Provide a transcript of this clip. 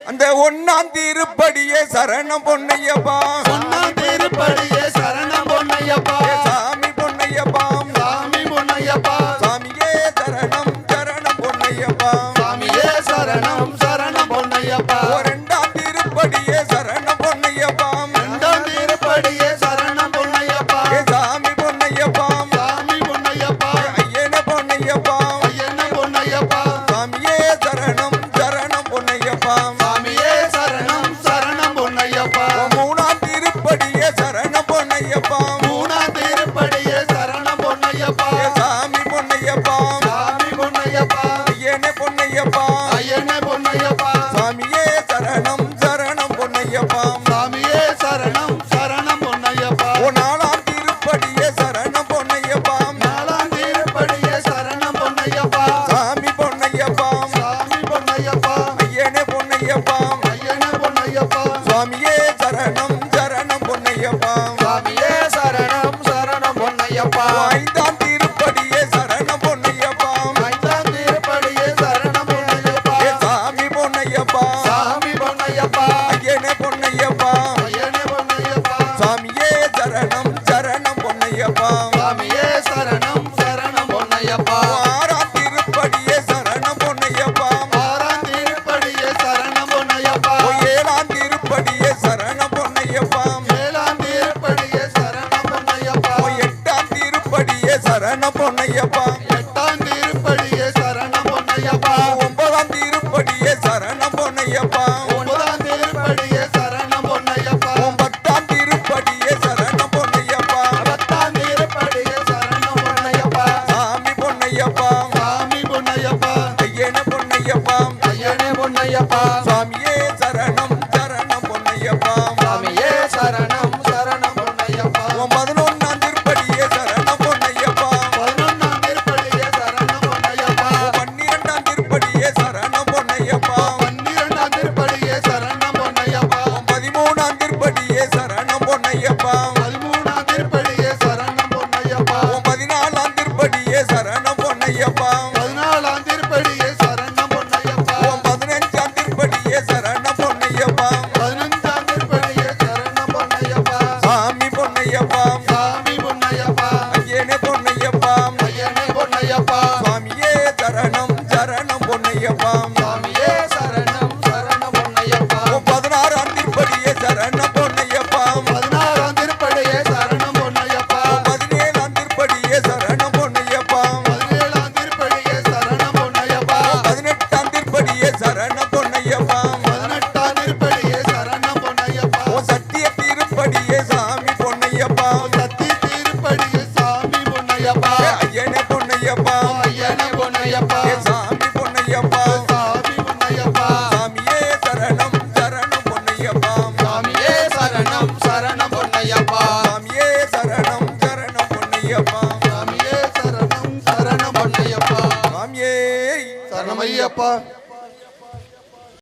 அந்த ஒன்னாம் திருப்படியே சரணம் பொன்னையப்பா ஒன்னாம் திருப்படியே சரணம் பொன்னையப்பா சாமி பொன்னையப்பா சாமி பொன்னையப்பா சாமியே சரணம் சரணம் பொன்னையப்பா சாமியே சரணம் சரணம் பொன்னையப்பா இரண்டாம் திருப்படியே சரணம் பொன்னையப்பா இரண்டாம் திருப்படியே சரணம் பொன்னையப்பா சாமி பொன்னையப்பா சாமி பொன்னையப்பா ஐயனே பொன்னையப்பா ஐயனே பொன்னையப்பா சாமியே சரணம் சரணம் பொன்னையப்பா சாமியே சரணம் சரணம் பொன்னையப்பா மூணாம் திருப்படியே சரணம் பொன்னையப்பா மூணாம் திருப்படியே சரணம் பொன்னையப்பா சாமி பொன்னையப்பா சாமி பொன்னையப்பா ஐயனே பொன்னையப்பா ஐயனே பொன்னையப்பா சாமியே சரணம் சரணம் பொன்னையப்பா சாமியே சரணம் சரணம் பொன்னையப்பா நாலாம் திருப்படியே சரணம் பொன்னையப்பா நாலாம் திருப்படியே சரணம் பொன்னையப்பா சாமி பொன்னையப்பா சாமி பொன்னையப்பா ஐயனே பொன்னையப்பா ஐயனே பொன்னையப்பா சுவாமியே சரணம் சரணம் பொன்னையப்பா சாமியே சரணம் சரணம் பொன்னையப்பா ஐந்தாம் திருப்படியே சரணம் பொன்னையப்பா ஐந்தாம் திருப்படியே சரணம் பொன்னையப்பா சாமி பொன்னையப்பா சாமி பொன்னையப்பா ஐயனே பொன்னையப்பா ஐயனே பொன்னையப்பா சாமியே சரணம் சரணம் பொன்னையப்பா சாமியே சரணம் சரணம் பொன்னையப்பா ஆறாம் திருப்படியே சரணம் பொன்னையப்பா ஆறாம் திருப்படியே சரணம் பொன்னையப்பா ஏழாம் திருப்படியே சரணம் பொன்னையப்பா ஏழாம் திருப்படியே சரணம் பொன்னையப்பா எட்டாம் திருப்படியே சரணம் பொன்னையப்பா எட்டாம் திருப்படியே சரணம் பொன்னையப்பா ஒன்பதாம் திருப்படியே சரணம் பொன்னையப்பா ஒன்பதாம் திருப்படியே சரணம் பொன்னையப்பா பத்தாம் திருப்படியே சரணம் பொன்னையப்பா பத்தாம் திருப்படியே சரணம் பொன்னையப்பா சாமி பொன்னையப்பா சாமி பொன்னையப்பா ஐயனே பொன்னையப்பா ஐயனே பொன்னையப்பா சாமியே சரணம் சரணம் பொன்னையப்பா சாமியே சரணம் சரணம் பொன்னையப்பா பதினொன்னாம் திருப்படியே சரணம் பொன்னையப்பா பதினொன்னாம் திருப்படியே சரணம் பொன்னையப்பா பன்னிரெண்டாம் திருப்படியே சரணம் பொன்னையப்பா பன்னிரெண்டாம் திருப்படியே சரணம் பொன்னையப்பா பதிமூணாம் திருப்படியே சரணம் பொன்னையப்பா பதிமூணாம் திருப்படியே சரணம் பொன்னையப்பா பதினாலாம் திருப்படியே சரணம் பொன்னையப்பா பதினாலாம் திருப்படியே சரணம் பொன்னையப்பா பதினஞ்சாம் திருப்படியே சரணம் பொன்னையப்பா பதினஞ்சாம் திருப்படியே சரணம் பொன்னையப்பா சாமி பொன்னையப்பா சாமி பொன்னையப்பா ஐயனே பொன்னையப்பா ஐயனே பொன்னையப்பா சுவாமியே சரணம் சரணம் பொன்னையப்பா சாமியே சரணம் சரணம் பொன்னையப்பா பதினாறாம் திருப்படியே சரணம் பொன்னையப்பா பதினாறாம் திருப்படியே சரணம் பொன்னையப்பா பதினேழாம் திருப்படியே சரணம் பொன்னையப்பா பதினேழாம் திருப்படியே சரணம் பொன்னையப்பா பதினெட்டாம் திருப்படியே சரணம் பொன்னையப்பா பதினெட்டாம் திருப்படியே சரணம் பொன்னையப்பா சத்திய திருப்படியே சாமி பொன்னையப்பா சத்தி திருப்படியே சாமி பொன்னையப்பா ஐயனே பொன்னையப்பா ஐயனே பொன்னையப்பா சாமி பொன்னையப்பா சாமி பொன்னையப்பா சாமியே சரணம் சரணம் பொன்னையப்பா சாமியே சரணம் சரணம் பொன்னையப்பா சாமியே சரணம் சரணம் பொன்னையப்பா சாமியே சரணம் சரணம் பொன்னையப்பா சாமியே சரணமையப்பா